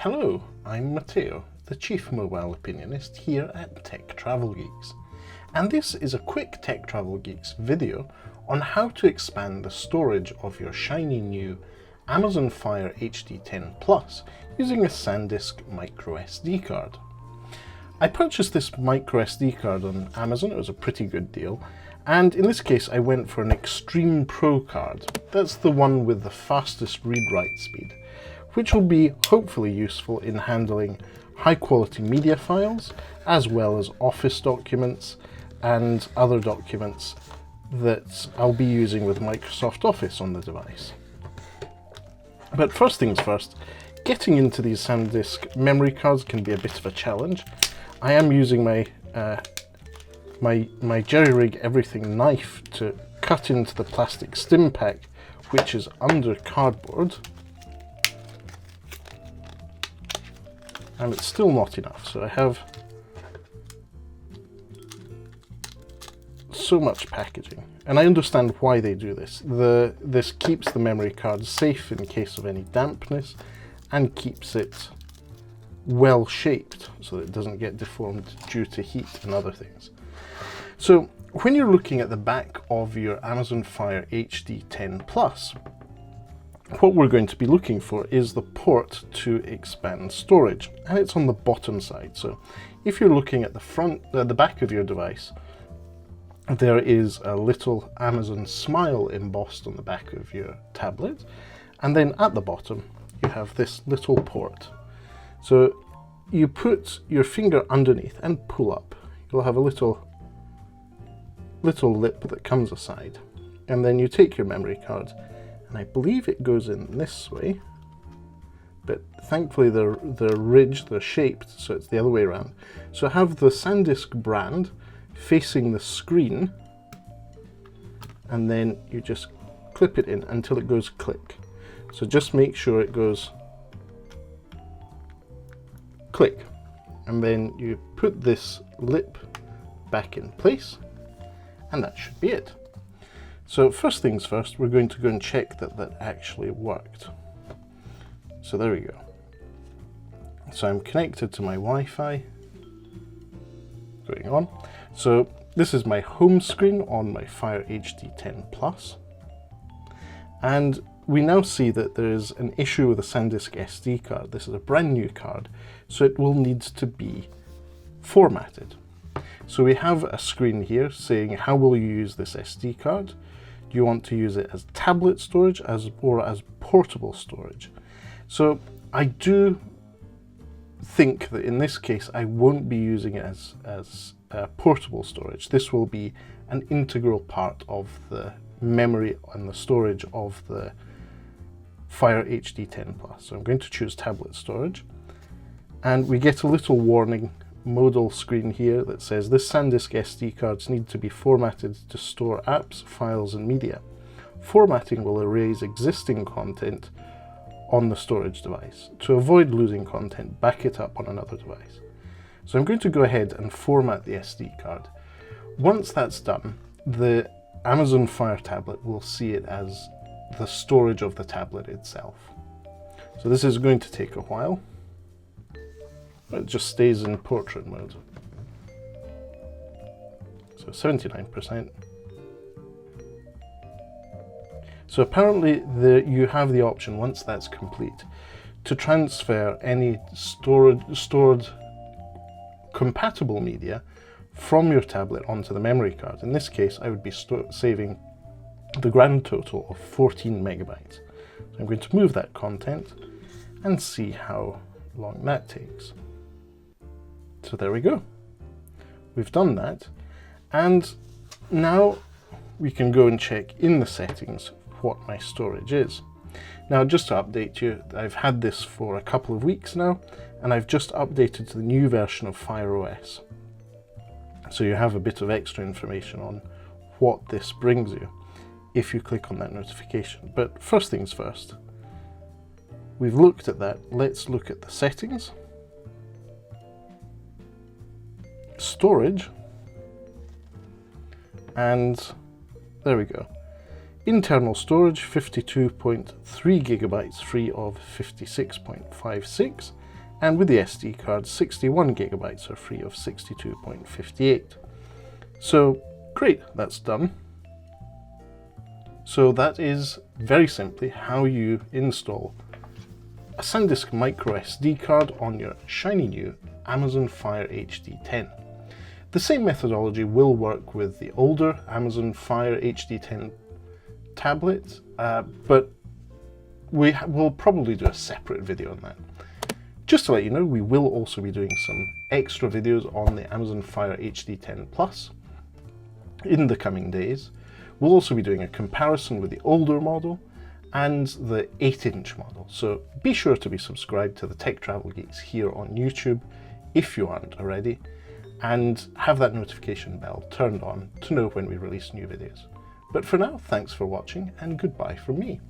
Hello, I'm Matteo, the Chief Mobile Opinionist here at Tech Travel Geeks, and this is a quick Tech Travel Geeks video on how to expand the storage of your shiny new Amazon Fire HD 10 Plus using a SanDisk microSD card. I purchased this microSD card on Amazon. It was a pretty good deal, and in this case I went for an Extreme Pro card. That's the one with the fastest read-write speed, which will be hopefully useful in handling high-quality media files, as well as Office documents and other documents that I'll be using with Microsoft Office on the device. But first things first, getting into these SanDisk memory cards can be a bit of a challenge. I am using my jerry-rig everything knife to cut into the plastic stim pack, which is under cardboard. And it's still not enough, so I have so much packaging. And I understand why they do this. This keeps the memory card safe in case of any dampness and keeps it well shaped so that it doesn't get deformed due to heat and other things. So when you're looking at the back of your Amazon Fire HD 10 Plus, what we're going to be looking for is the port to expand storage, and it's on the bottom side. So if you're looking at the back of your device, there is a little Amazon smile embossed on the back of your tablet, and then at the bottom you have this little port. So you put your finger underneath and pull up. You'll have a little lip that comes aside, and then you take your memory card, and I believe it goes in this way, but thankfully they're shaped so it's the other way around. So have the SanDisk brand facing the screen, and then you just clip it in until it goes click. So just make sure it goes click, and then you put this lip back in place, and that should be it. So first things first, we're going to go and check that that actually worked. So there we go. So I'm connected to my Wi-Fi, going on. So this is my home screen on my Fire HD 10 Plus. And we now see that there is an issue with the SanDisk SD card. This is a brand new card, so it will need to be formatted. So we have a screen here saying, how will you use this SD card? Do you want to use it as tablet storage or as portable storage? So I do think that in this case I won't be using it as portable storage. This will be an integral part of the memory and the storage of the Fire HD 10 Plus. So I'm going to choose tablet storage, and we get a little warning modal screen here that says this SanDisk SD cards need to be formatted to store apps, files and media. Formatting will erase existing content on the storage device. To avoid losing content, back it up on another device. So I'm going to go ahead and format the SD card. Once that's done, the Amazon Fire tablet will see it as the storage of the tablet itself. So this is going to take a while. It just stays in portrait mode. So 79%. So apparently you have the option, once that's complete, to transfer any stored compatible media from your tablet onto the memory card. In this case, I would be saving the grand total of 14 megabytes. So I'm going to move that content and see how long that takes. So there we go. We've done that, and now we can go and check in the settings what my storage is. Now, just to update you, I've had this for a couple of weeks now, and I've just updated to the new version of Fire OS. So you have a bit of extra information on what this brings you if you click on that notification. But first things first, we've looked at that. Let's look at the settings. Storage, and there we go. Internal storage 52.3 gigabytes free of 56.56, and with the SD card, 61 gigabytes are free of 62.58. So great, that's done. So that is very simply how you install a SanDisk microSD card on your shiny new Amazon Fire HD 10. The same methodology will work with the older Amazon Fire HD 10 tablet, but we'll probably do a separate video on that. Just to let you know, we will also be doing some extra videos on the Amazon Fire HD 10 Plus in the coming days. We'll also be doing a comparison with the older model and the 8-inch model, so be sure to be subscribed to the Tech Travel Geeks here on YouTube if you aren't already, and have that notification bell turned on to know when we release new videos. But for now, thanks for watching and goodbye from me.